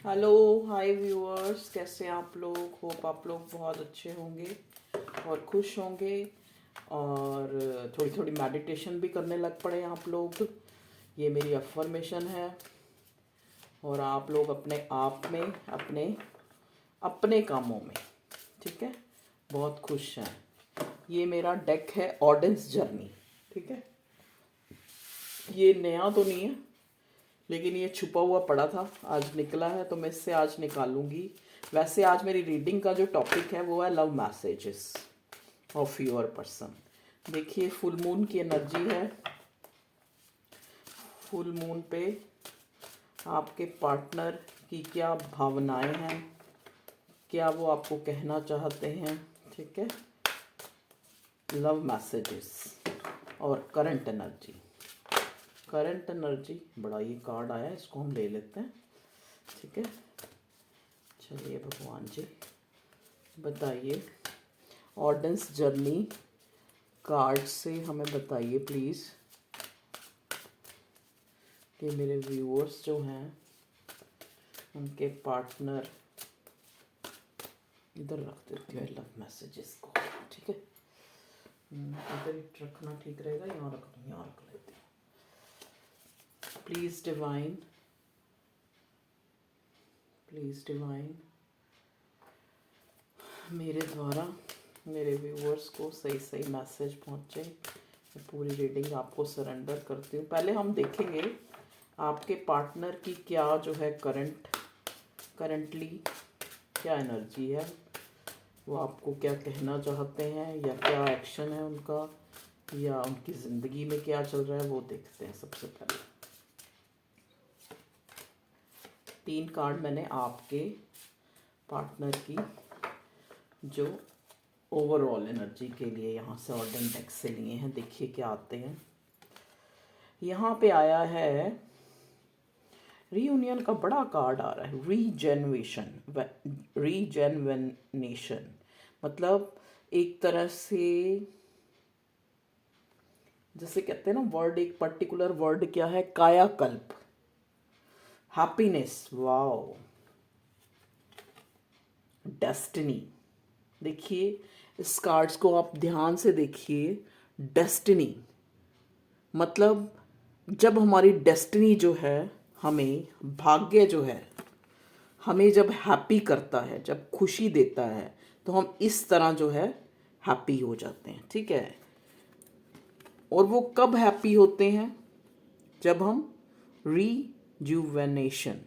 Hello, हाय viewers, कैसे हैं आप लोग। होप आप लोग बहुत अच्छे होंगे और खुश होंगे और थोड़ी थोड़ी मेडिटेशन भी करने लग पड़े आप लोग। ये मेरी अफर्मेशन है और आप लोग अपने आप में अपने अपने कामों में, ठीक है, बहुत खुश हैं। ये मेरा डेक है ऑडियंस जर्नी, ठीक है। ये नया तो नहीं है लेकिन ये छुपा हुआ पड़ा था, आज निकला है तो मैं इससे आज निकालूंगी। वैसे आज मेरी रीडिंग का जो टॉपिक है वो है love messages of your person. देखिए, फुल मून की एनर्जी है। फुल मून पे आपके पार्टनर की क्या भावनाएं हैं, क्या वो आपको कहना चाहते हैं, ठीक है। लव मैसेजेस और करंट एनर्जी। करंट एनर्जी, बड़ा ये कार्ड आया है, इसको हम ले लेते हैं, ठीक है। चलिए भगवान जी बताइए, ऑडियंस जर्नी कार्ड से हमें बताइए प्लीज़ कि मेरे व्यूअर्स जो हैं उनके पार्टनर, इधर रख देते हैं लव मैसेजेस को, ठीक है। इधर ही रखना ठीक रहेगा, यहाँ रख दूँ, यहाँ रख लेते हैं। प्लीज़ डिवाइन, प्लीज़ डिवाइन, मेरे द्वारा मेरे व्यूअर्स को सही सही मैसेज पहुँचे। मैं पूरी रीडिंग आपको सरेंडर करती हूँ। पहले हम देखेंगे आपके पार्टनर की क्या जो है करंटली क्या एनर्जी है, वो आपको क्या कहना चाहते हैं या क्या एक्शन है उनका, या उनकी ज़िंदगी में क्या चल रहा है, वो देखते हैं। सबसे पहले 3 कार्ड मैंने आपके पार्टनर की जो ओवरऑल एनर्जी के लिए यहाँ से ऑर्डन डेक से लिए हैं। देखिए क्या आते हैं। यहाँ पे आया है रीयूनियन का बड़ा कार्ड आ रहा है, रीजेनवेनेशन। मतलब एक तरह से जैसे कहते हैं ना वर्ड, एक पर्टिकुलर वर्ड क्या है, कायाकल्प, हैप्पीनेस, वाओ, डेस्टिनी। देखिए इस कार्ड्स को आप ध्यान से देखिए। डेस्टिनी मतलब जब हमारी डेस्टिनी जो है, हमें भाग्य जो है हमें जब हैप्पी करता है, जब खुशी देता है, तो हम इस तरह जो है हैप्पी हो जाते हैं, ठीक है। और वो कब हैप्पी होते हैं, जब हम रीजुवेनेशन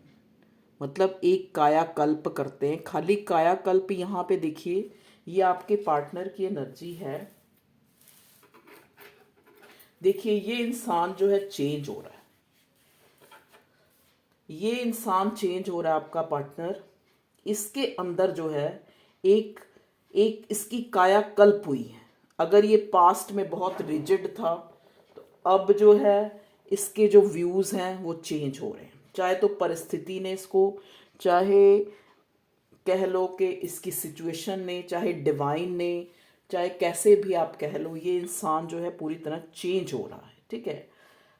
मतलब एक कायाकल्प करते हैं। खाली कायाकल्प, यहाँ पे देखिए ये आपके पार्टनर की एनर्जी है। देखिए ये इंसान जो है चेंज हो रहा है, ये इंसान चेंज हो रहा है, आपका पार्टनर। इसके अंदर जो है एक एक इसकी कायाकल्प हुई है। अगर ये पास्ट में बहुत रिजिड था तो अब जो है इसके जो व्यूज़ हैं वो चेंज हो रहे हैं। चाहे तो परिस्थिति ने इसको, चाहे कह लो कि इसकी सिचुएशन ने, चाहे डिवाइन ने, चाहे कैसे भी आप कह लो, ये इंसान जो है पूरी तरह चेंज हो रहा है, ठीक है।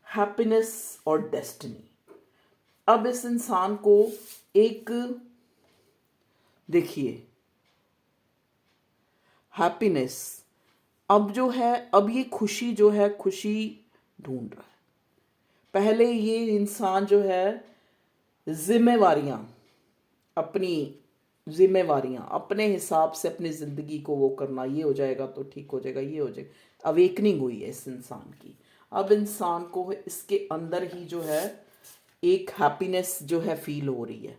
हैप्पीनेस और डेस्टिनी। अब इस इंसान को एक, देखिए हैप्पीनेस, अब जो है, अब ये खुशी जो है, खुशी ढूंढ रहा है। पहले ये इंसान जो है जिम्मेवारियां, अपनी जिम्मेवारियां अपने हिसाब से अपनी ज़िंदगी को वो करना, ये हो जाएगा तो ठीक हो जाएगा, ये हो जाएगा। अवेकनिंग हुई है इस इंसान की। अब इंसान को इसके अंदर ही जो है एक हैप्पीनेस जो है फील हो रही है।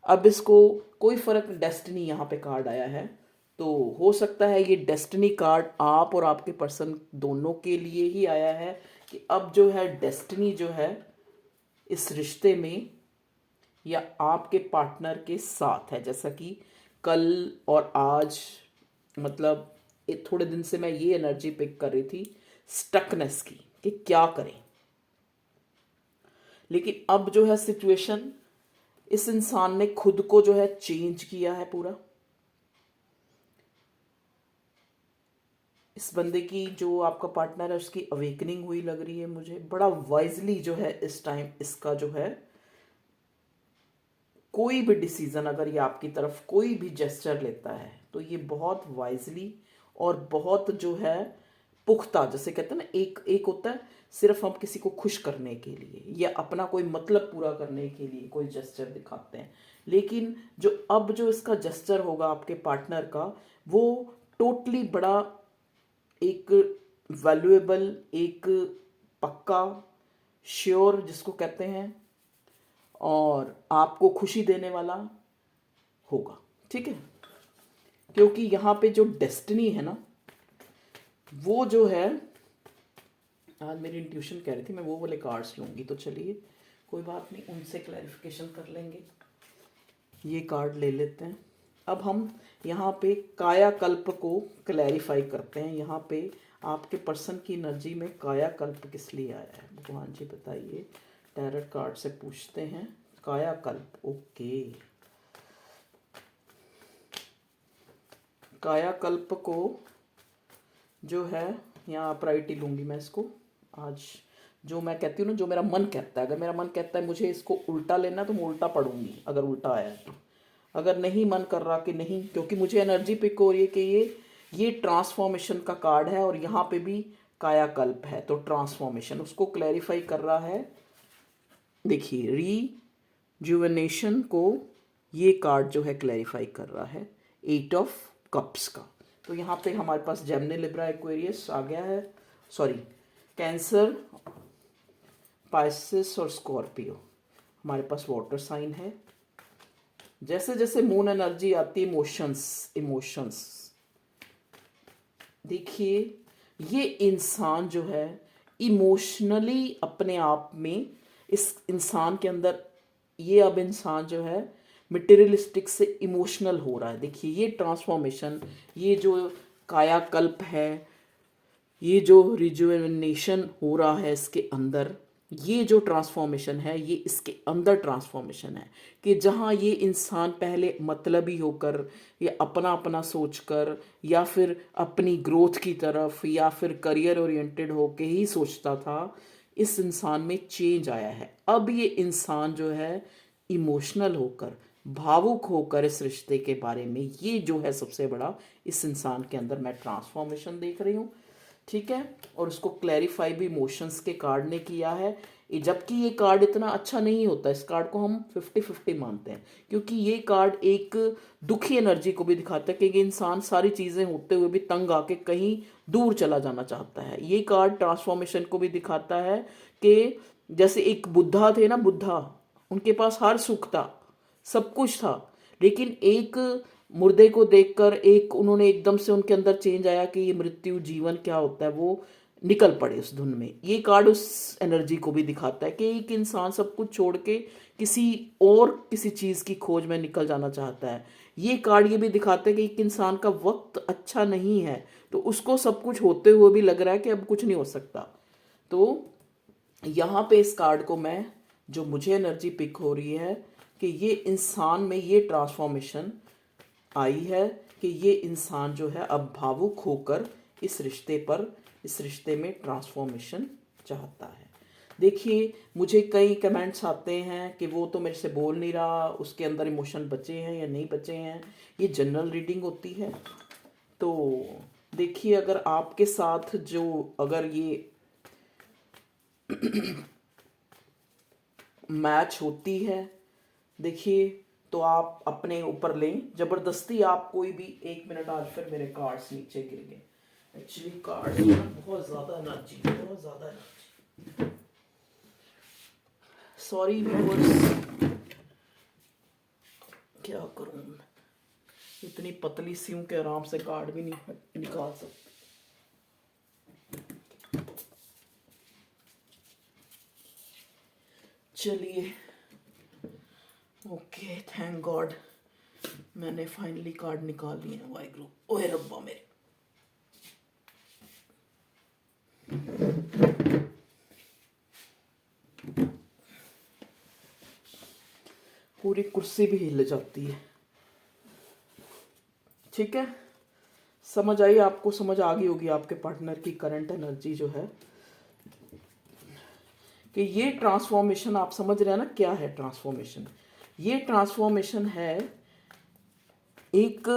अब इसको कोई फ़र्क, डेस्टिनी यहाँ पे कार्ड आया है, तो हो सकता है ये डेस्टिनी कार्ड आप और आपके पर्सन दोनों के लिए ही आया है कि अब जो है डेस्टिनी जो है इस रिश्ते में या आपके पार्टनर के साथ है। जैसा कि कल और आज, मतलब थोड़े दिन से मैं ये एनर्जी पिक कर रही थी स्टकनेस की कि क्या करें। लेकिन अब जो है सिचुएशन, इस इंसान ने खुद को जो है चेंज किया है पूरा। इस बंदे की जो आपका पार्टनर है उसकी अवेकनिंग हुई लग रही है मुझे। बड़ा वाइजली जो है इस टाइम इसका जो है कोई भी डिसीज़न अगर ये आपकी तरफ कोई भी जेस्चर लेता है तो ये बहुत वाइजली और बहुत जो है पुख्ता, जैसे कहते हैं ना, एक एक होता है सिर्फ हम किसी को खुश करने के लिए या अपना कोई मतलब पूरा करने के लिए कोई जेस्चर दिखाते हैं, लेकिन जो अब जो इसका जेस्चर होगा आपके पार्टनर का, वो टोटली बड़ा एक वैल्यूएबल, एक पक्का, श्योर जिसको कहते हैं, और आपको खुशी देने वाला होगा। ठीक है, क्योंकि यहाँ पे जो डेस्टिनी है ना, वो जो है, आज मेरी इंट्यूशन कह रही थी मैं वो वाले कार्ड्स लूँगी, तो चलिए कोई बात नहीं, उनसे क्लैरिफिकेशन कर लेंगे। ये कार्ड ले लेते हैं। अब हम यहाँ पे कायाकल्प को क्लैरिफाई करते हैं। यहाँ पे आपके पर्सन की एनर्जी में कायाकल्प किस लिए आया है, भगवान जी बताइए। टैरट कार्ड से पूछते हैं कायाकल्प। ओके, कायाकल्प को जो है, यहाँ अपराइटी लूँगी मैं इसको आज। जो मैं कहती हूँ ना, जो मेरा मन कहता है, अगर मेरा मन कहता है मुझे इसको उल्टा लेना तो मैं उल्टा पढ़ूंगी, अगर उल्टा आया है तो। अगर नहीं मन कर रहा कि नहीं, क्योंकि मुझे एनर्जी पिक हो रही है कि ये ट्रांसफॉर्मेशन का कार्ड है और यहाँ पे भी कायाकल्प है, तो ट्रांसफॉर्मेशन उसको क्लैरिफाई कर रहा है। देखिए, रिजुवेनेशन को ये कार्ड जो है क्लैरिफाई कर रहा है, 8 ऑफ कप्स का। तो यहाँ पे हमारे पास जेमिनी, लिब्रा, एक्वेरियस आ गया है, सॉरी कैंसर, पाइसेस और स्कॉर्पियो हमारे पास वाटर साइन है। जैसे जैसे मून एनर्जी आती है, इमोशंस देखिए, ये इंसान जो है इमोशनली अपने आप में, इस इंसान के अंदर, ये अब इंसान जो है मटेरियलिस्टिक से इमोशनल हो रहा है। देखिए, ये ट्रांसफॉर्मेशन, ये जो कायाकल्प है, ये जो रिजुवेनेशन हो रहा है इसके अंदर, ये जो ट्रांसफॉर्मेशन है, ये इसके अंदर ट्रांसफॉर्मेशन है कि जहाँ ये इंसान पहले मतलबी होकर या अपना अपना सोचकर या फिर अपनी ग्रोथ की तरफ या फिर करियर ओरिएंटेड होके ही सोचता था, इस इंसान में चेंज आया है। अब ये इंसान जो है इमोशनल होकर, भावुक होकर इस रिश्ते के बारे में, ये जो है सबसे बड़ा इस इंसान के अंदर मैं ट्रांसफॉर्मेशन देख रही हूँ। ठीक है, और उसको क्लैरिफाई भी इमोशंस के कार्ड ने किया है। जबकि ये कार्ड इतना अच्छा नहीं होता, इस कार्ड को हम 50-50 मानते हैं, क्योंकि ये कार्ड एक दुखी एनर्जी को भी दिखाता है कि इंसान सारी चीज़ें होते हुए भी तंग आके कहीं दूर चला जाना चाहता है। ये कार्ड ट्रांसफॉर्मेशन को भी दिखाता है कि जैसे एक बुद्धा थे ना, बुद्धा, उनके पास हर सुख था, सब कुछ था, लेकिन एक मुर्दे को देखकर एक उन्होंने एकदम से उनके अंदर चेंज आया कि ये मृत्यु, जीवन क्या होता है, वो निकल पड़े उस धुन में। ये कार्ड उस एनर्जी को भी दिखाता है कि एक इंसान सब कुछ छोड़ के किसी चीज़ की खोज में निकल जाना चाहता है। ये कार्ड ये भी दिखाता है कि एक इंसान का वक्त अच्छा नहीं है, तो उसको सब कुछ होते हुए भी लग रहा है कि अब कुछ नहीं हो सकता। तो यहाँ पे इस कार्ड को मैं, जो मुझे एनर्जी पिक हो रही है कि ये इंसान में ये ट्रांसफॉर्मेशन आई है कि ये इंसान जो है अब भावुक होकर इस रिश्ते में ट्रांसफॉर्मेशन चाहता है। देखिए, मुझे कई कमेंट्स आते हैं कि वो तो मेरे से बोल नहीं रहा, उसके अंदर इमोशन बचे हैं या नहीं बचे हैं। ये जनरल रीडिंग होती है। तो देखिए, अगर आपके साथ अगर ये मैच होती है, देखिए, तो आप अपने ऊपर लें जबरदस्ती। आप कोई भी 1 मिनट, आज फिर मेरे कार्ड्स नीचे गिर गए। एक्चुअली कार्ड बहुत ज़्यादा एनर्जी, सॉरी व्यूअर्स, क्या करूँ, इतनी पतली सी हूँ कि आराम से कार्ड भी नहीं निकाल सकते। चलिए, ओके, थैंक गॉड मैंने फाइनली कार्ड निकाल लिए हैं। वाहिगुरु, ओए रब्बा मेरे। पूरी कुर्सी भी हिल जाती है। ठीक है, समझ आई आपको, समझ आ गई होगी आपके पार्टनर की करंट एनर्जी जो है कि ये ट्रांसफॉर्मेशन, आप समझ रहे हैं ना क्या है ट्रांसफॉर्मेशन। ये ट्रांसफॉर्मेशन है एक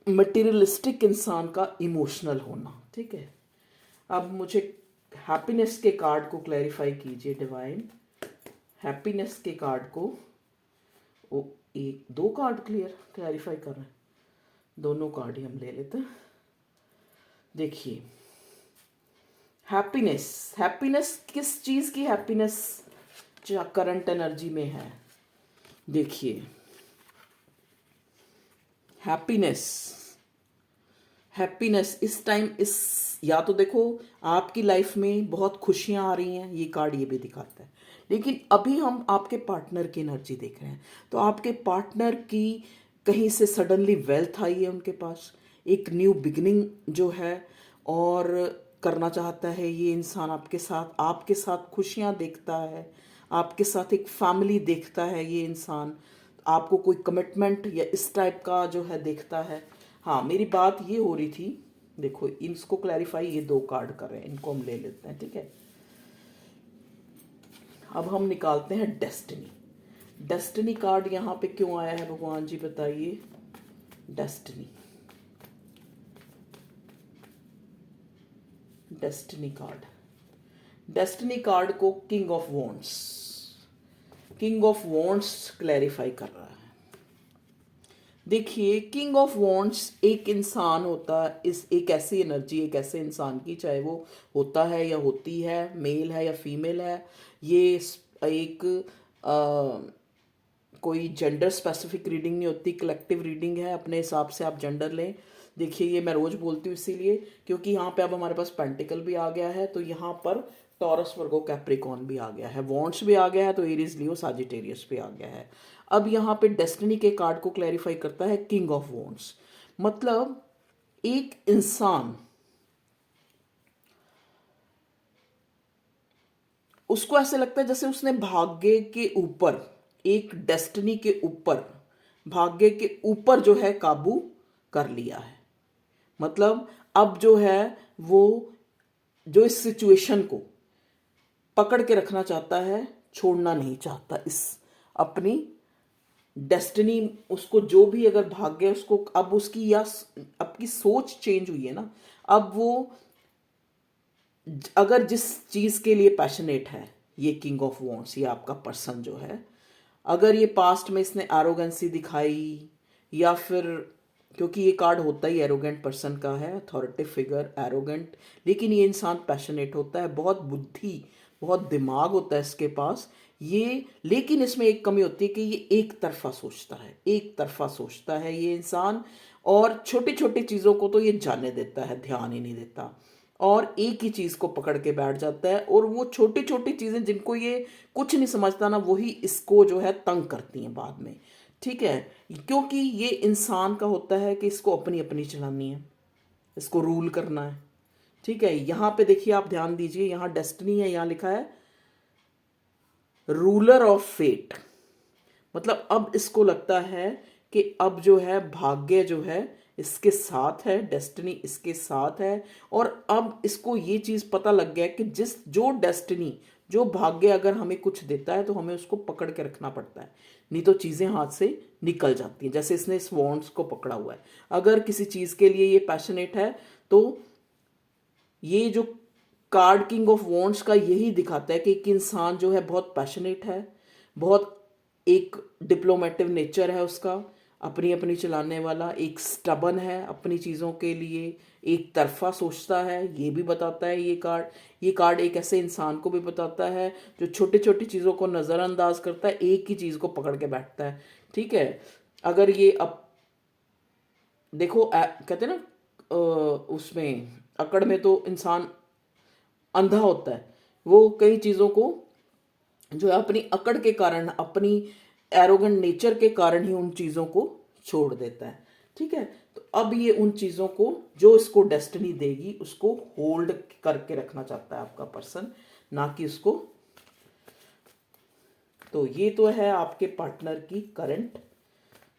मटेरियलिस्टिक इंसान का इमोशनल होना। ठीक है, अब मुझे हैप्पीनेस के कार्ड को क्लैरिफाई कीजिए डिवाइन। हैप्पीनेस के कार्ड को वो एक दो कार्ड क्लैरिफाई कर रहे हैं, दोनों कार्ड ही हम ले लेते हैं। देखिए हैप्पीनेस, हैप्पीनेस किस चीज़ की हैप्पीनेस जो करंट एनर्जी में है? देखिए हैप्पीनेस, हैप्पीनेस इस टाइम, इस या तो देखो आपकी लाइफ में बहुत खुशियां आ रही हैं, ये कार्ड ये भी दिखाता है, लेकिन अभी हम आपके पार्टनर की एनर्जी देख रहे हैं। तो आपके पार्टनर की कहीं से सडनली वेल्थ आई है उनके पास, एक न्यू बिगिनिंग जो है और करना चाहता है ये इंसान आपके साथ खुशियां देखता है, आपके साथ एक फैमिली देखता है ये इंसान, आपको कोई कमिटमेंट या इस टाइप का जो है देखता है। हाँ, मेरी बात ये हो रही थी, देखो इसको क्लैरिफाई ये दो कार्ड कर रहे हैं, इनको हम ले लेते हैं। ठीक है, अब हम निकालते हैं डेस्टिनी। डेस्टिनी कार्ड यहाँ पे क्यों आया है भगवान जी बताइए? Destiny, destiny card, destiny card को king of wands, king of wands clarify कर रहा है। देखिए किंग ऑफ वॉन्ड्स एक इंसान होता है, इस एक ऐसी एनर्जी एक ऐसे इंसान की, चाहे वो होता है या होती है, मेल है या फीमेल है, ये एक कोई जेंडर स्पेसिफिक रीडिंग नहीं होती, कलेक्टिव रीडिंग है, अपने हिसाब से आप जेंडर लें। देखिए ये मैं रोज बोलती हूँ इसीलिए क्योंकि यहाँ पे अब हमारे पास पेंटिकल भी आ गया है, तो यहाँ पर टॉरस वर्गो कैप्रिकॉन भी आ गया है, वॉन्ड्स भी आ गया है, तो एरीज लियो साजिटेरियस भी आ गया है। अब यहाँ पे डेस्टिनी के कार्ड को क्लैरिफाई करता है किंग ऑफ वॉन्ड्स, मतलब एक इंसान, उसको ऐसे लगता है जैसे उसने भाग्य के ऊपर, एक डेस्टिनी के ऊपर, भाग्य के ऊपर जो है काबू कर लिया है। मतलब अब जो है वो जो इस सिचुएशन को पकड़ के रखना चाहता है, छोड़ना नहीं चाहता, इस अपनी डेस्टिनी, उसको जो भी अगर भाग्य उसको अब उसकी या आपकी सोच चेंज हुई है ना, अब वो अगर जिस चीज़ के लिए पैशनेट है, ये किंग ऑफ वॉन्ड्स, ये आपका पर्सन जो है, अगर ये पास्ट में इसने एरोगेंसी दिखाई या फिर, क्योंकि ये कार्ड होता ही एरोगेंट पर्सन का है, अथॉरिटिव फिगर एरोगेंट, लेकिन ये इंसान पैशनेट होता है, बहुत बुद्धि बहुत दिमाग होता है इसके पास ये, लेकिन इसमें एक कमी होती है कि ये एक तरफा सोचता है, एक तरफा सोचता है ये इंसान, और छोटी छोटी चीज़ों को तो ये जाने देता है, ध्यान ही नहीं देता, और एक ही चीज़ को पकड़ के बैठ जाता है, और वो छोटी छोटी चीज़ें जिनको ये कुछ नहीं समझता ना, वही इसको जो है तंग करती हैं बाद में। ठीक है, क्योंकि ये इंसान का होता है कि इसको अपनी अपनी चलानी है, इसको रूल करना है। ठीक है, यहाँ पे देखिए आप ध्यान दीजिए, यहाँ डेस्टिनी है, यहाँ लिखा है रूलर ऑफ फेट, मतलब अब इसको लगता है कि अब जो है भाग्य जो है इसके साथ है, डेस्टिनी इसके साथ है, और अब इसको ये चीज़ पता लग गया कि जो डेस्टिनी जो भाग्य अगर हमें कुछ देता है तो हमें उसको पकड़ के रखना पड़ता है, नहीं तो चीज़ें हाथ से निकल जाती हैं। जैसे इसने इस वॉन्ड्स को पकड़ा हुआ है, अगर किसी चीज़ के लिए ये पैशनेट है तो ये जो कार्ड किंग ऑफ वॉन्ड्स का यही दिखाता है कि एक इंसान जो है बहुत पैशनेट है, बहुत एक डिप्लोमेटिव नेचर है उसका, अपनी अपनी चलाने वाला, एक स्टबन है अपनी चीज़ों के लिए, एक तरफा सोचता है, ये भी बताता है ये कार्ड एक ऐसे इंसान को भी बताता है जो छोटी छोटी चीज़ों को नज़रअंदाज करता है, एक ही चीज़ को पकड़ के बैठता है। ठीक है, अगर ये अब देखो कहते हैं ना उसमें अकड़ में तो इंसान अंधा होता है, वो कई चीज़ों को जो है अपनी अकड़ के कारण, अपनी एरोगेंट नेचर के कारण ही उन चीज़ों को छोड़ देता है। ठीक है, तो अब ये उन चीज़ों को जो इसको डेस्टिनी देगी उसको होल्ड करके रखना चाहता है आपका पर्सन, ना कि उसको। तो ये तो है आपके पार्टनर की करंट,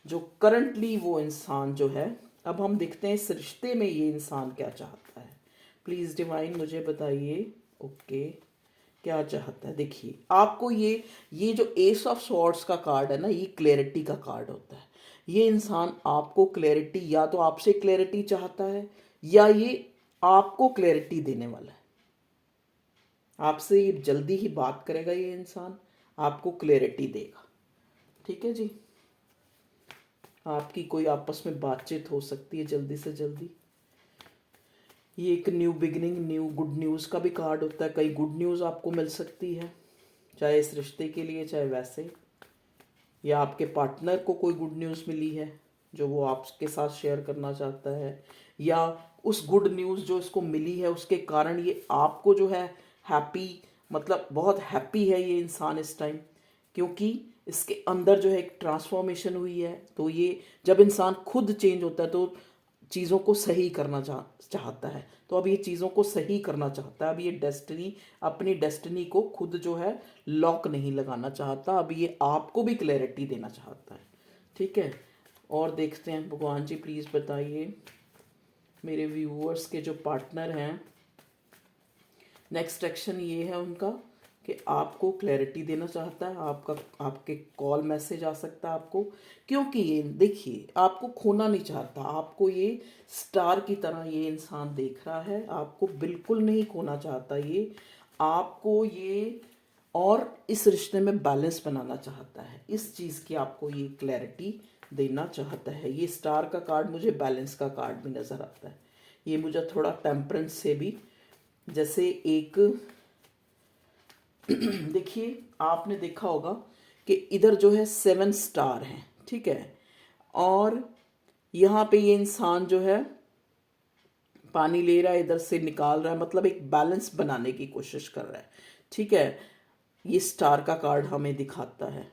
जो करंटली वो इंसान जो है। अब हम देखते हैं इस रिश्ते में ये इंसान क्या चाहता है। प्लीज़ डिवाइन मुझे बताइए। ओके, क्या चाहता है। देखिए आपको ये जो एस ऑफ सॉर्ड्स का कार्ड है ना, ये क्लैरिटी का कार्ड होता है। ये इंसान आपको क्लैरिटी, या तो आपसे क्लैरिटी चाहता है या ये आपको क्लैरिटी देने वाला है। आपसे ये जल्दी ही बात करेगा, ये इंसान आपको क्लैरिटी देगा। ठीक है जी, आपकी कोई आपस में बातचीत हो सकती है जल्दी से जल्दी। ये एक new beginning, new good news का भी कार्ड होता है। कई गुड न्यूज़ आपको मिल सकती है, चाहे इस रिश्ते के लिए चाहे वैसे, या आपके पार्टनर को कोई गुड न्यूज़ मिली है जो वो आपके साथ शेयर करना चाहता है, या उस गुड न्यूज़ जो इसको मिली है उसके कारण ये आपको जो है हैप्पी, मतलब बहुत हैप्पी है ये इंसान इस टाइम, क्योंकि इसके अंदर जो है एक ट्रांसफॉर्मेशन हुई है। तो ये जब इंसान खुद चेंज होता है तो चीज़ों को सही करना चाहता है। तो अब ये चीज़ों को सही करना चाहता है। अब ये डेस्टिनी, अपनी डेस्टिनी को खुद जो है लॉक नहीं लगाना चाहता, अब ये आपको भी क्लैरिटी देना चाहता है। ठीक है, और देखते हैं भगवान जी प्लीज़ बताइए मेरे व्यूअर्स के जो पार्टनर हैं, नेक्स्ट एक्शन ये है उनका कि आपको क्लैरिटी देना चाहता है। आपके कॉल मैसेज आ सकता है आपको, क्योंकि ये देखिए आपको खोना नहीं चाहता। आपको ये स्टार की तरह ये इंसान देख रहा है, आपको बिल्कुल नहीं खोना चाहता ये आपको ये, और इस रिश्ते में बैलेंस बनाना चाहता है। इस चीज़ की आपको ये क्लैरिटी देना चाहता है। ये स्टार का कार्ड मुझे बैलेंस का कार्ड भी नज़र आता है। ये मुझे थोड़ा टेम्परेंस से भी, जैसे एक देखिए आपने देखा होगा कि इधर जो है 7 स्टार हैं, ठीक है, और यहाँ पे ये इंसान जो है पानी ले रहा है, इधर से निकाल रहा है, मतलब एक बैलेंस बनाने की कोशिश कर रहा है। ठीक है, ये स्टार का कार्ड हमें दिखाता है।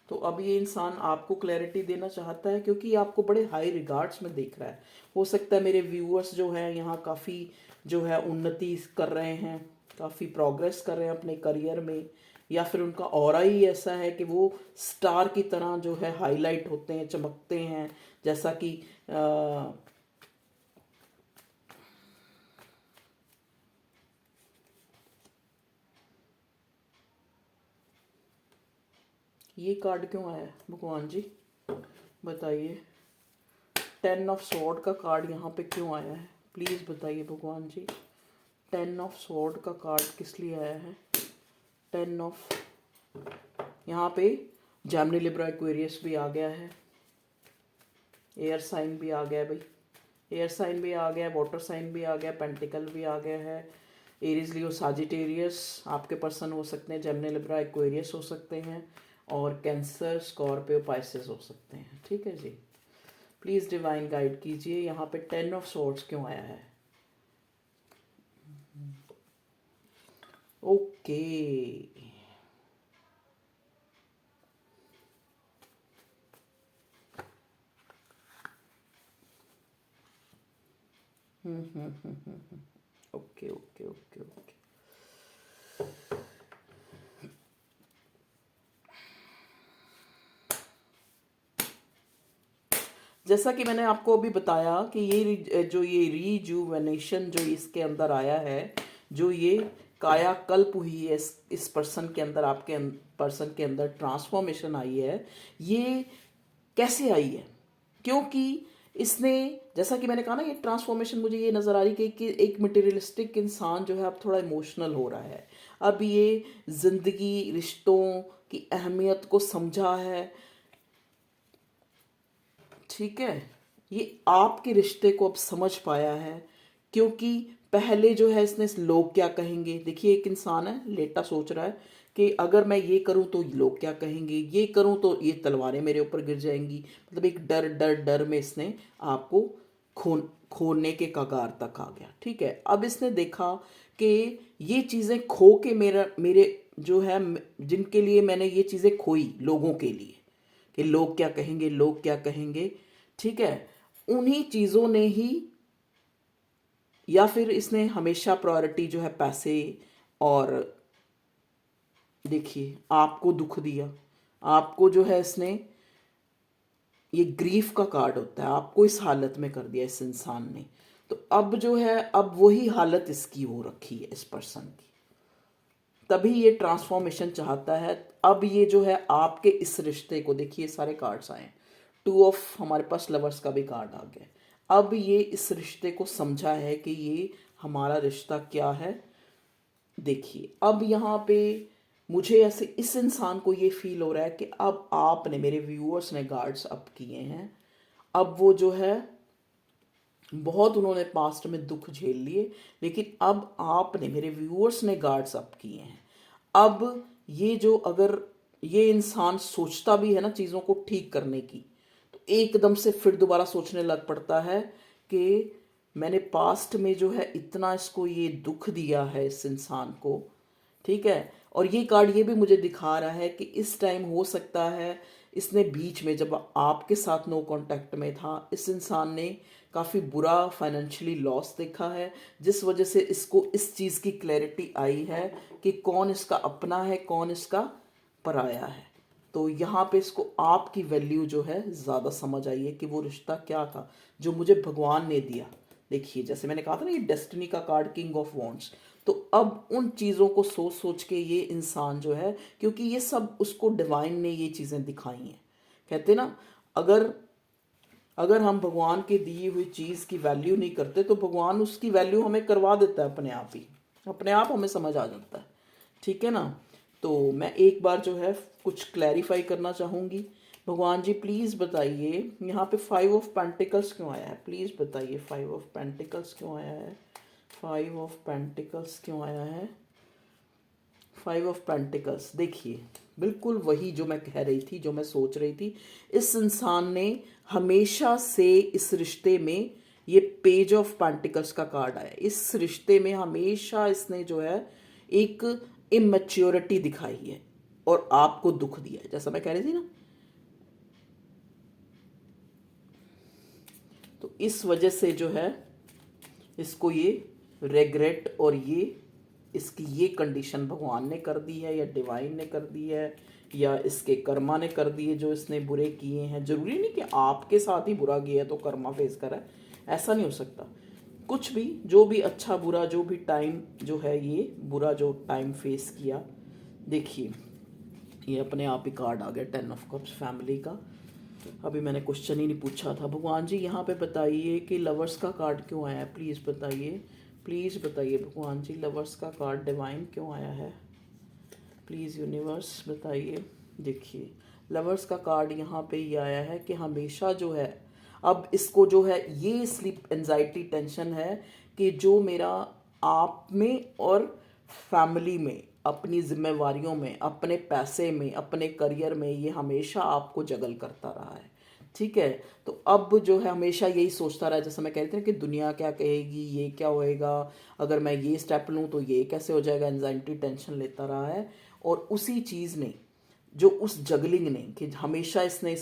तो अब ये इंसान आपको क्लैरिटी देना चाहता है, क्योंकि ये आपको बड़े हाई रिगार्ड्स में देख रहा है। हो सकता है मेरे व्यूअर्स जो हैं यहाँ काफ़ी जो है उन्नति कर रहे हैं, काफ़ी प्रोग्रेस कर रहे हैं अपने करियर में, या फिर उनका ऑरा ही ऐसा है कि वो स्टार की तरह जो है हाईलाइट होते हैं, चमकते हैं, जैसा कि ये कार्ड क्यों आया है भगवान जी बताइए। 10 ऑफ स्वॉर्ड का कार्ड यहाँ पे क्यों आया है, प्लीज़ बताइए भगवान जी। 10 ऑफ स्वॉर्ड का कार्ड किस लिए आया है। 10 ऑफ, यहाँ पे जेमिनी लिब्रा एक्वेरियस भी आ गया है, एयर साइन भी आ गया है भाई, एयर साइन भी आ गया है, वाटर साइन भी आ गया, पेंटिकल भी आ गया है, एरीज लियो साजिटेरियस आपके पर्सन हो सकते हैं, जेमिनी लिब्रा एक्वेरियस हो सकते हैं, और कैंसर स्कॉर्पियो पाइसेस हो सकते हैं। ठीक है जी, प्लीज़ डिवाइन गाइड कीजिए यहाँ पे 10 ऑफ सॉर्ड्स क्यों आया है। Okay, okay okay okay okay. जैसा कि मैंने आपको अभी बताया कि ये रीजुवेनेशन जो इसके अंदर आया है, जो ये कायाकल्प हुई है इस पर्सन के अंदर, आपके पर्सन के अंदर ट्रांसफॉर्मेशन आई है, ये कैसे आई है, क्योंकि इसने, जैसा कि मैंने कहा ना, ये ट्रांसफॉर्मेशन मुझे ये नज़र आ रही कि एक मटेरियलिस्टिक इंसान जो है अब थोड़ा इमोशनल हो रहा है। अब ये ज़िंदगी, रिश्तों की अहमियत को समझा है। ठीक है, ये आपके रिश्ते को अब समझ पाया है, क्योंकि पहले जो है इसने लोग क्या कहेंगे, देखिए एक इंसान है लेटा सोच रहा है कि अगर मैं ये करूं तो लोग क्या कहेंगे, ये करूं तो ये तलवारें मेरे ऊपर गिर जाएंगी, मतलब एक डर डर डर में इसने आपको खोने के कगार तक आ गया। ठीक है, अब इसने देखा कि ये चीज़ें खो के मेरे जो है, जिनके लिए मैंने ये चीज़ें खोई, लोगों के लिए, कि लोग क्या कहेंगे, लोग क्या कहेंगे, ठीक है, उन्हीं चीज़ों ने ही, या फिर इसने हमेशा प्रायोरिटी जो है पैसे, और देखिए आपको दुख दिया, आपको जो है इसने, ये ग्रीफ का कार्ड होता है, आपको इस हालत में कर दिया इस इंसान ने। तो अब जो है, अब वही हालत इसकी हो रखी है इस पर्सन की, तभी ये ट्रांसफॉर्मेशन चाहता है। अब ये जो है आपके इस रिश्ते को, देखिए सारे कार्ड्स आए, टू ऑफ, हमारे पास लवर्स का भी कार्ड आ गया। अब ये इस रिश्ते को समझा है कि ये हमारा रिश्ता क्या है। देखिए अब यहाँ पे मुझे ऐसे इस इंसान को ये फील हो रहा है कि अब आपने, मेरे व्यूअर्स ने गार्ड्स अप किए हैं, अब वो जो है बहुत उन्होंने पास्ट में दुख झेल लिए, लेकिन अब आपने, मेरे व्यूअर्स ने गार्ड्स अप किए हैं। अब ये जो, अगर ये इंसान सोचता भी है ना चीज़ों को ठीक करने की, तो एकदम से फिर दोबारा सोचने लग पड़ता है कि मैंने पास्ट में जो है इतना इसको ये दुख दिया है इस इंसान को, ठीक है। और ये कार्ड ये भी मुझे दिखा रहा है कि इस टाइम हो सकता है इसने बीच में जब आपके साथ नो कांटेक्ट में था, इस इंसान ने काफ़ी बुरा फाइनेंशियली लॉस देखा है, जिस वजह से इसको इस चीज़ की क्लैरिटी आई है कि कौन इसका अपना है, कौन इसका पराया है। तो यहाँ पे इसको आपकी वैल्यू जो है ज़्यादा समझ आई है कि वो रिश्ता क्या था जो मुझे भगवान ने दिया। देखिए जैसे मैंने कहा था ना, ये डेस्टिनी का कार्ड, किंग ऑफ वॉन्ड्स। तो अब उन चीज़ों को सोच सोच के ये इंसान जो है, क्योंकि ये सब उसको डिवाइन ने ये चीज़ें दिखाई हैं। कहते ना, अगर अगर हम भगवान के दी हुई चीज़ की वैल्यू नहीं करते तो भगवान उसकी वैल्यू हमें करवा देता है अपने आप ही, अपने आप हमें समझ आ जाता है, ठीक है ना। तो मैं एक बार जो है कुछ क्लैरिफाई करना चाहूँगी। भगवान जी प्लीज़ बताइए, यहाँ पे 5 ऑफ पेंटिकल्स क्यों आया है, प्लीज़ बताइए 5 ऑफ पेंटिकल्स क्यों आया है, 5 ऑफ पेंटिकल्स क्यों आया है, 5 ऑफ पेंटिकल्स। देखिए बिल्कुल वही जो मैं कह रही थी, जो मैं सोच रही थी। इस इंसान ने हमेशा से इस रिश्ते में, ये पेज ऑफ पेंटिकल्स का कार्ड आया, इस रिश्ते में हमेशा इसने जो है एक इमेच्योरिटी दिखाई है और आपको दुख दिया है, जैसा मैं कह रही थी ना। तो इस वजह से जो है इसको ये रेग्रेट, और ये इसकी ये कंडीशन भगवान ने कर दी है या डिवाइन ने कर दी है या इसके कर्मा ने कर दी है जो इसने बुरे किए हैं। जरूरी नहीं कि आपके साथ ही बुरा किया है तो कर्मा फेस करा है, ऐसा नहीं हो सकता। कुछ भी, जो भी अच्छा बुरा, जो भी टाइम जो है, ये बुरा जो टाइम फेस किया। देखिए ये अपने आप ही कार्ड आ गया, 10 ऑफ कप्स, फैमिली का। अभी मैंने क्वेश्चन ही नहीं पूछा था। भगवान जी यहाँ पे बताइए कि लवर्स का कार्ड क्यों आया है, प्लीज़ बताइए, प्लीज़ बताइए भगवान जी, लवर्स का कार्ड डिवाइन क्यों आया है, प्लीज़ यूनिवर्स बताइए। देखिए लवर्स का कार्ड यहाँ पे ये आया है कि हमेशा जो है, अब इसको जो है ये स्लीप एंजाइटी टेंशन है कि जो मेरा आप में और फैमिली में, अपनी जिम्मेवारियों में, अपने पैसे में, अपने करियर में, ये हमेशा आपको जगल करता रहा है, ठीक है। तो अब जो है हमेशा यही सोचता रहा, जैसे मैं कहती हूँ कि दुनिया क्या कहेगी, ये क्या होएगा, अगर मैं ये स्टेप लूँ तो ये कैसे हो जाएगा, एंजाइटी टेंशन लेता रहा है। और उसी चीज़ ने, जो उस जगलिंग ने, कि हमेशा इसने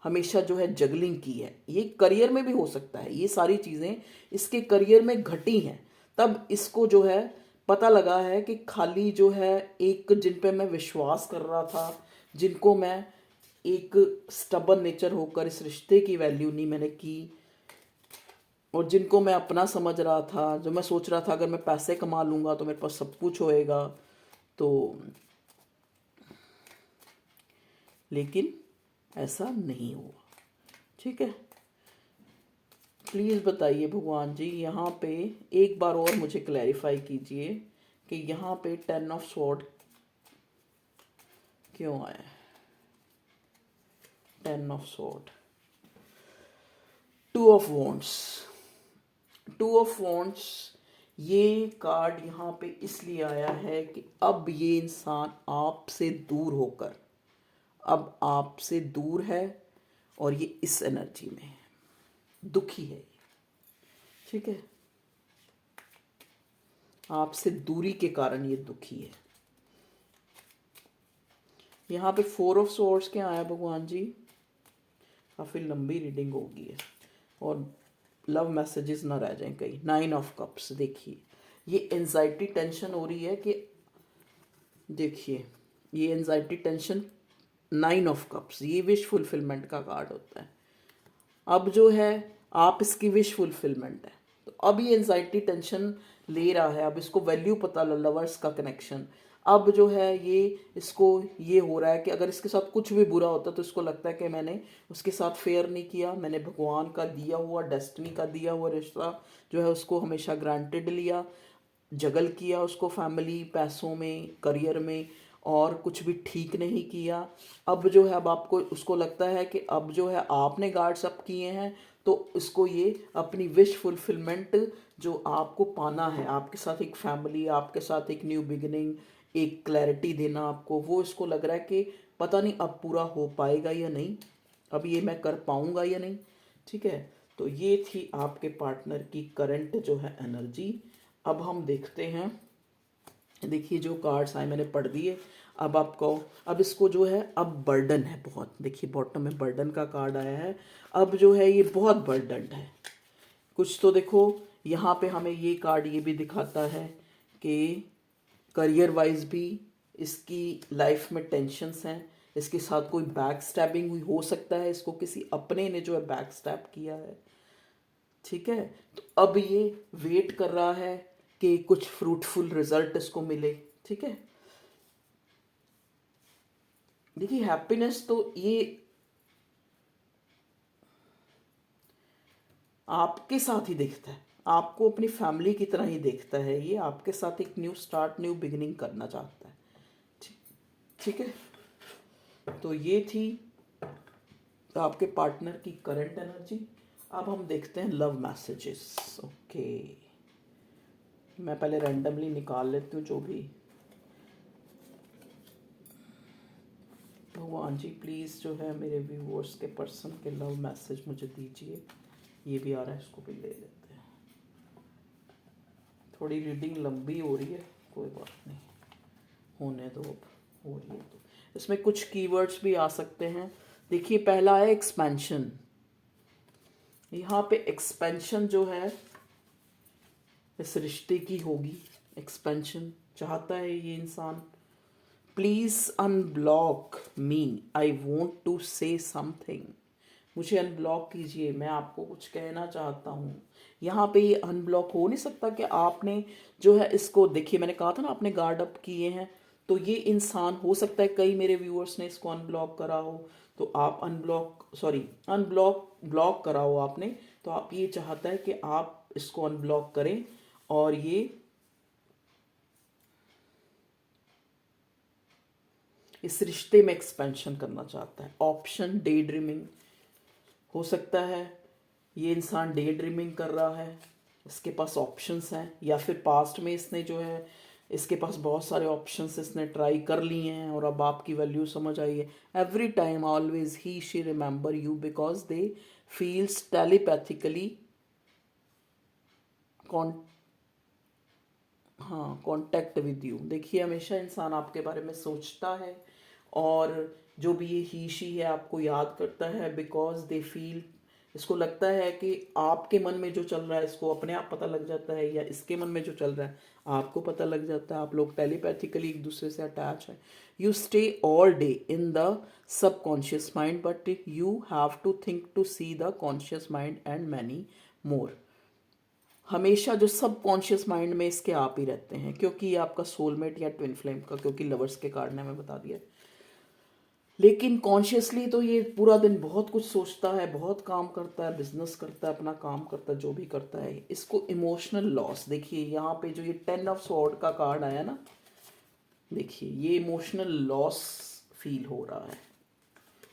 हमेशा जो है जगलिंग की है, ये करियर में भी हो सकता है, ये सारी चीज़ें इसके करियर में घटी हैं। तब इसको जो है पता लगा है कि खाली जो है एक, जिन पे मैं विश्वास कर रहा था, जिनको मैं एक स्टबन नेचर होकर इस रिश्ते की वैल्यू नहीं मैंने की, और जिनको मैं अपना समझ रहा था, जो मैं सोच रहा था अगर मैं पैसे कमा लूँगा तो मेरे पास सब कुछ होएगा, तो लेकिन ऐसा नहीं हुआ, ठीक है। प्लीज़ बताइए भगवान जी, यहाँ पे एक बार और मुझे क्लैरिफाई कीजिए कि यहाँ पे 10 ऑफ स्वॉर्ड क्यों आया, 10 of sword, 2 of wands, 2 of wands. ये कार्ड यहाँ पे इसलिए आया है कि अब ये इंसान आपसे दूर होकर, अब आपसे दूर है और ये इस एनर्जी में है, दुखी है, ठीक है। आपसे दूरी के कारण ये दुखी है। यहाँ पे 4 ऑफ स्वॉर्ड्स क्या आया भगवान जी, काफ़ी लंबी रीडिंग होगी है और लव मैसेजेस ना रह जाएं कहीं। 9 ऑफ कप्स, देखिए ये एंजाइटी टेंशन हो रही है कि, देखिए ये एंजाइटी टेंशन, 9 ऑफ कप्स, ये विश फुलफिलमेंट का कार्ड होता है। अब जो है आप इसकी विश फुलफिलमेंट है, तो अब ये एंजाइटी टेंशन ले रहा है, अब इसको वैल्यू पता लवर्स का कनेक्शन, अब जो है ये इसको ये हो रहा है कि अगर इसके साथ कुछ भी बुरा होता तो इसको लगता है कि मैंने उसके साथ फेयर नहीं किया, मैंने भगवान का दिया हुआ, डेस्टिनी का दिया हुआ रिश्ता जो है उसको हमेशा ग्रांटेड लिया, जगल किया उसको फैमिली, पैसों में, करियर में, और कुछ भी ठीक नहीं किया। अब जो है अब आपको उसको लगता है कि अब जो है आपने गार्ड्स अप किए हैं तो इसको ये अपनी विश फुलफिलमेंट जो आपको पाना है, आपके साथ एक फैमिली, आपके साथ एक न्यू बिगिनिंग, एक क्लैरिटी देना आपको, वो इसको लग रहा है कि पता नहीं अब पूरा हो पाएगा या नहीं, अब ये मैं कर पाऊंगा या नहीं। ठीक है, तो ये थी आपके पार्टनर की करंट जो है एनर्जी। अब हम देखते हैं, देखिए जो कार्ड्स आए मैंने पढ़ दिए। अब आपको, अब इसको जो है अब बर्डन है बहुत, देखिए बॉटम में बर्डन का कार्ड आया है। अब जो है ये बहुत बर्डन है कुछ, तो देखो यहाँ पे हमें ये कार्ड ये भी दिखाता है कि करियर वाइज भी इसकी लाइफ में टेंशन्स हैं, इसके साथ कोई बैक स्टैबिंग हुई हो सकता है, इसको किसी अपने ने जो है बैक स्टैब किया है। ठीक है, तो अब ये वेट कर रहा है कि कुछ फ्रूटफुल रिजल्ट इसको मिले। ठीक है, देखिए हैप्पीनेस तो ये आपके साथ ही देखता है, आपको अपनी फैमिली की तरह ही देखता है, ये आपके साथ एक न्यू स्टार्ट, न्यू बिगिनिंग करना चाहता है। ठीक है, तो ये थी आपके पार्टनर की करंट एनर्जी। अब हम देखते हैं लव मैसेजेस। ओके, मैं पहले रैंडमली निकाल लेती हूँ जो भी। भगवान जी प्लीज़ जो है मेरे व्यूअर्स के पर्सन के लव मैसेज मुझे दीजिए। ये भी आ रहा है, इसको भी ले लेते हैं। थोड़ी रीडिंग लंबी हो रही है, कोई बात नहीं, होने दो, अब हो रही है तो। इसमें कुछ कीवर्ड्स भी आ सकते हैं। देखिए पहला है एक्सपेंशन। यहाँ पे एक्सपेंशन जो है इस रिश्ते की होगी, एक्सपेंशन चाहता है ये इंसान। Please unblock me, I want to say something. मुझे अनब्लॉक कीजिए, मैं आपको कुछ कहना चाहता हूँ। यहाँ पे ये अनब्लॉक हो नहीं सकता कि आपने जो है इसको, देखिए मैंने कहा था ना आपने गार्ड अप किए हैं, तो ये इंसान हो सकता है कई मेरे व्यूअर्स ने इसको अनब्लॉक करा हो, तो आप ब्लॉक करा हो आपने, तो आप ये चाहता है कि आप इसको अनब्लॉक करें और ये इस रिश्ते में एक्सपेंशन करना चाहता है। ऑप्शन डे ड्रीमिंग हो सकता है, ये इंसान डे ड्रीमिंग कर रहा है, इसके पास ऑप्शंस हैं, या फिर पास्ट में इसने जो है इसके पास बहुत सारे ऑप्शंस इसने ट्राई कर लिए हैं और अब आपकी वैल्यू समझ आई है। Every time always he she remember you because they feels telepathically contact with you. देखिए हमेशा इंसान आपके बारे में सोचता है और जो भी ये ही शी है आपको याद करता है, बिकॉज दे फील, इसको लगता है कि आपके मन में जो चल रहा है इसको अपने आप पता लग जाता है, या इसके मन में जो चल रहा है आपको पता लग जाता है। आप लोग टेलीपैथिकली एक दूसरे से अटैच हैं। You stay all day in the subconscious mind but you have to think to see the conscious mind and many more. हमेशा जो सबकॉन्शियस माइंड में इसके आप ही रहते हैं, क्योंकि ये आपका सोलमेट या ट्विन फ्लेम का, क्योंकि लवर्स के कार्ड ने हमें बता दिया। लेकिन कॉन्शियसली तो ये पूरा दिन बहुत कुछ सोचता है, बहुत काम करता है, बिजनेस करता है, अपना काम करता है, जो भी करता है। इसको इमोशनल लॉस, देखिए यहाँ पे जो ये 10 ऑफ स्वॉर्ड का कार्ड आया ना, देखिए ये इमोशनल लॉस फील हो रहा है।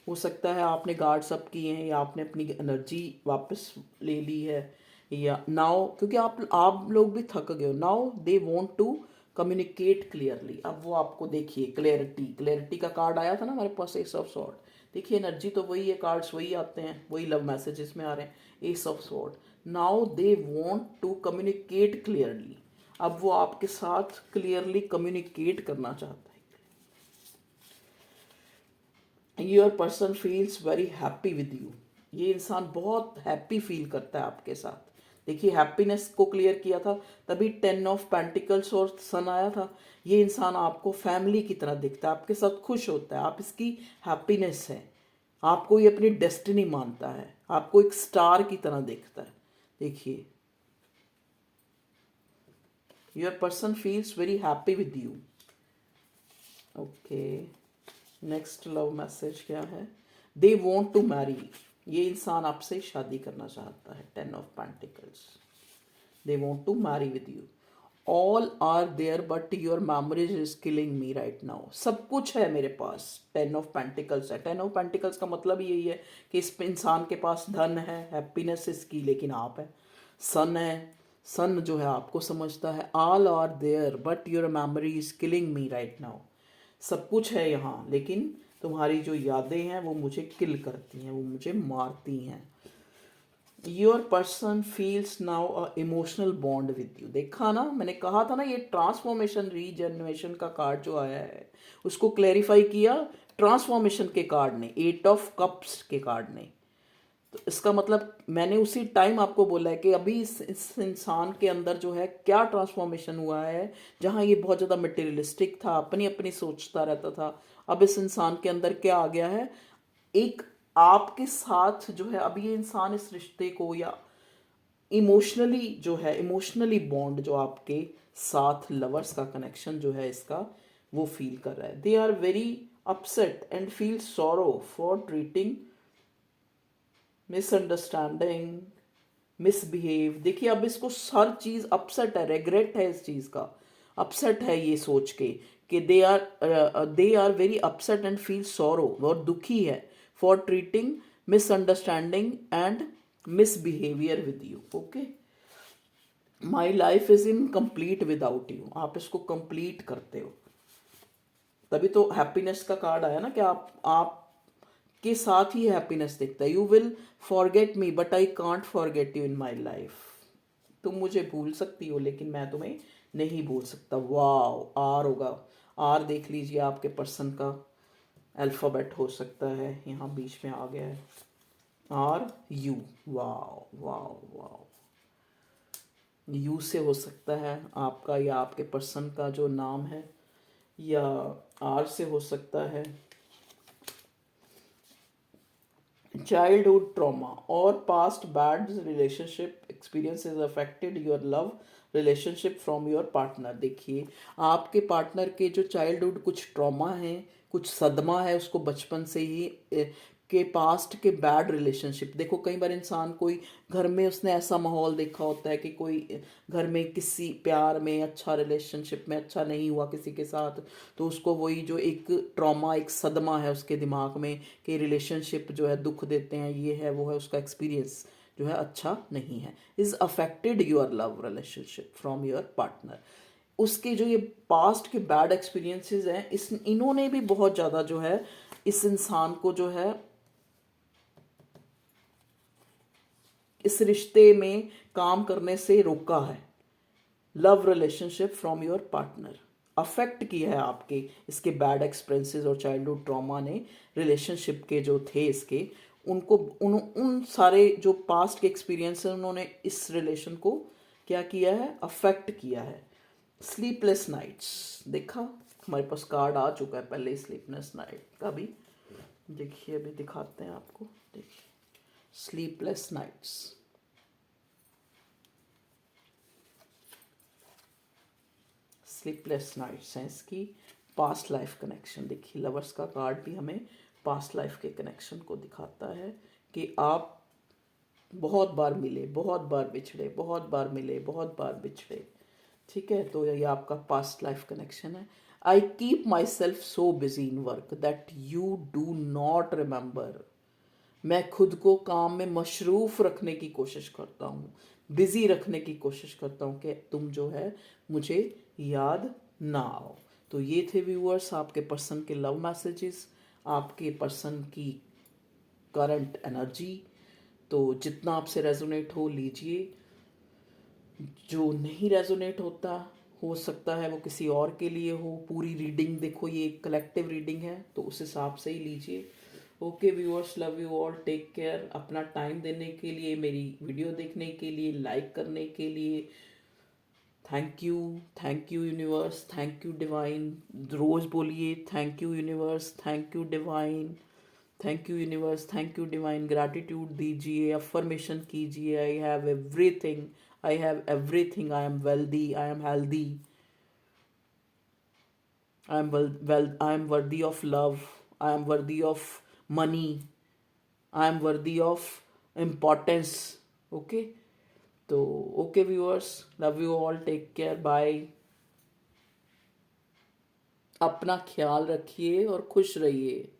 हो सकता है आपने गार्ड्स अप किए हैं या आपने अपनी एनर्जी वापस ले ली है, या नाउ क्योंकि आप लोग भी थक गए हो। Now they want to communicate clearly. अब वो आपको, देखिए क्लैरिटी का कार्ड आया था ना हमारे पास, एस ऑफ सॉर्ड। देखिए एनर्जी तो वही है, कार्ड्स वही आते हैं, वही लव मैसेजेस में आ रहे हैं, ace of sword. Now they want to communicate clearly. अब वो आपके साथ क्लियरली कम्युनिकेट करना चाहता है। Your person feels very happy with you. ये इंसान बहुत हैप्पी फील करता है आपके साथ। देखिए हैप्पीनेस को क्लियर किया था, तभी 10 ऑफ पेंटिकल्स और सन आया था। ये इंसान आपको फैमिली की तरह दिखता है, आपके साथ खुश होता है, आप इसकी हैप्पीनेस है, आपको ये अपनी डेस्टिनी मानता है, आपको एक स्टार की तरह देखता है। देखिए your person feels very happy with you. Okay, next love message क्या है? दे वॉन्ट टू मैरी, ये इंसान आपसे शादी करना चाहता है। 10 of Pentacles, they want to marry with you. All are there but your memories is killing me right now. सब कुछ है मेरे पास। 10 of Pentacles है। 10 of Pentacles का मतलब यही है कि इस इंसान के पास धन है, हैप्पीनेस इसकी, लेकिन आप है। सन है, सन जो है आपको समझता है। All are there but your memory is killing me right now. सब कुछ है यहाँ, लेकिन तुम्हारी जो यादें हैं वो मुझे किल करती हैं, वो मुझे मारती हैं। Your person feels now a emotional bond with you. देखा ना, मैंने कहा था ना, ये ट्रांसफॉर्मेशन रीजनरेशन का कार्ड जो आया है उसको क्लैरिफाई किया ट्रांसफॉर्मेशन के कार्ड ने, 8 of Cups के कार्ड ने। तो इसका मतलब मैंने उसी टाइम आपको बोला है कि अभी इस इंसान के अंदर जो है क्या ट्रांसफॉर्मेशन हुआ है। जहाँ ये बहुत ज़्यादा मटेरियलिस्टिक था, अपनी अपनी सोचता रहता था, अब इस इंसान के अंदर क्या आ गया है, एक आपके साथ जो है, अब ये इंसान इस रिश्ते को या इमोशनली जो है, इमोशनली बॉन्ड जो आपके साथ लवर्स का कनेक्शन जो है इसका, वो फील कर रहा है। They are very upset and feel sorrow for treating misunderstanding misbehave. देखिए अब इसको हर चीज़ अपसेट है, रेग्रेट है इस चीज़ का, अपसेट है ये सोच के कि they are very upset and feel sorrow, और दुखी है for treating misunderstanding and misbehaviour with you. Okay, my life is incomplete without you. आप इसको कंप्लीट करते हो, तभी तो हैप्पीनेस का कार्ड आया ना कि आप के साथ ही हैप्पीनेस दिखता है। You will forget me but I can't forget you in my life. तुम मुझे भूल सकती हो लेकिन मैं तुम्हें नहीं भूल सकता। वाओ, आर होगा, आर देख लीजिए, आपके पर्सन का अल्फ़ाबेट हो सकता है, यहाँ बीच में आ गया है are you. Wow wow wow, U से हो सकता है आपका या आपके पर्सन का जो नाम है, या आर से हो सकता है चाइल्डहुड ट्रॉमा और past bad relationship experiences affected your love relationship from your partner. देखिए आपके पार्टनर के जो चाइल्डहुड कुछ ट्रॉमा है, कुछ सदमा है उसको बचपन से ही के पास्ट के बैड रिलेशनशिप। देखो कई बार इंसान कोई घर में उसने ऐसा माहौल देखा होता है कि कोई घर में किसी प्यार में, अच्छा रिलेशनशिप में अच्छा नहीं हुआ किसी के साथ, तो उसको वही जो एक ट्रॉमा, एक सदमा है उसके दिमाग में कि रिलेशनशिप जो है दुख देते हैं, ये है वो है, उसका एक्सपीरियंस जो है अच्छा नहीं है। Is affected your love relationship from your partner. उसके जो ये पास्ट के बैड एक्सपीरियंसेस हैं, इन्होंने भी बहुत ज़्यादा जो है इस इंसान को जो है इस रिश्ते में काम करने से रोका है। Love relationship from your partner affect किया है आपके इसके बैड एक्सपीरियंसेस और चाइल्डहुड ट्रॉमा ने रिलेशनशिप के जो थे इसके, उनको उन सारे जो पास्ट के एक्सपीरियंस हैं उन्होंने इस रिलेशन को क्या किया है, अफेक्ट किया है। स्लीपलेस नाइट्स, देखा हमारे पास कार्ड आ चुका है पहले स्लीपलेस नाइट का भी। देखिए अभी दिखाते हैं आपको, देखिए स्लीपलेस नाइट्स। स्लीपलेस नाइट्स हैं इसकी पास्ट लाइफ कनेक्शन। देखिए लवर्स का कार्ड भी हमें पास्ट लाइफ के कनेक्शन को दिखाता है कि आप बहुत बार मिले, बहुत बार बिछड़े, बहुत बार मिले, बहुत बार बिछड़े। ठीक है, तो ये आपका पास्ट लाइफ कनेक्शन है। I keep my self so busy in work that you do not remember. मैं खुद को काम में मशरूफ़ रखने की कोशिश करता हूँ, बिज़ी रखने की कोशिश करता हूँ कि तुम जो है मुझे याद ना आओ। तो ये थे व्यूअर्स आपके पर्सन के लव मैसेजेस, आपके पर्सन की करंट एनर्जी। तो जितना आपसे रेजोनेट हो लीजिए, जो नहीं रेजोनेट होता हो सकता है वो किसी और के लिए हो। पूरी रीडिंग देखो, ये एक कलेक्टिव रीडिंग है तो उस हिसाब से ही लीजिए। Okay viewers, love you all, take care. अपना टाइम देने के लिए, मेरी वीडियो देखने के लिए, लाइक करने के लिए thank you universe, thank you divine. रोज़ बोलिए thank you universe, thank you divine, thank you universe, thank you divine. Gratitude दीजिए, अफर्मेशन कीजिए, I have everything, I have everything, I am wealthy, I am healthy, I am worthy of love, I am worthy of money, I am worthy of importance. Okay, तो okay viewers, love you all, take care, bye. अपना ख्याल रखिए और खुश रहिए.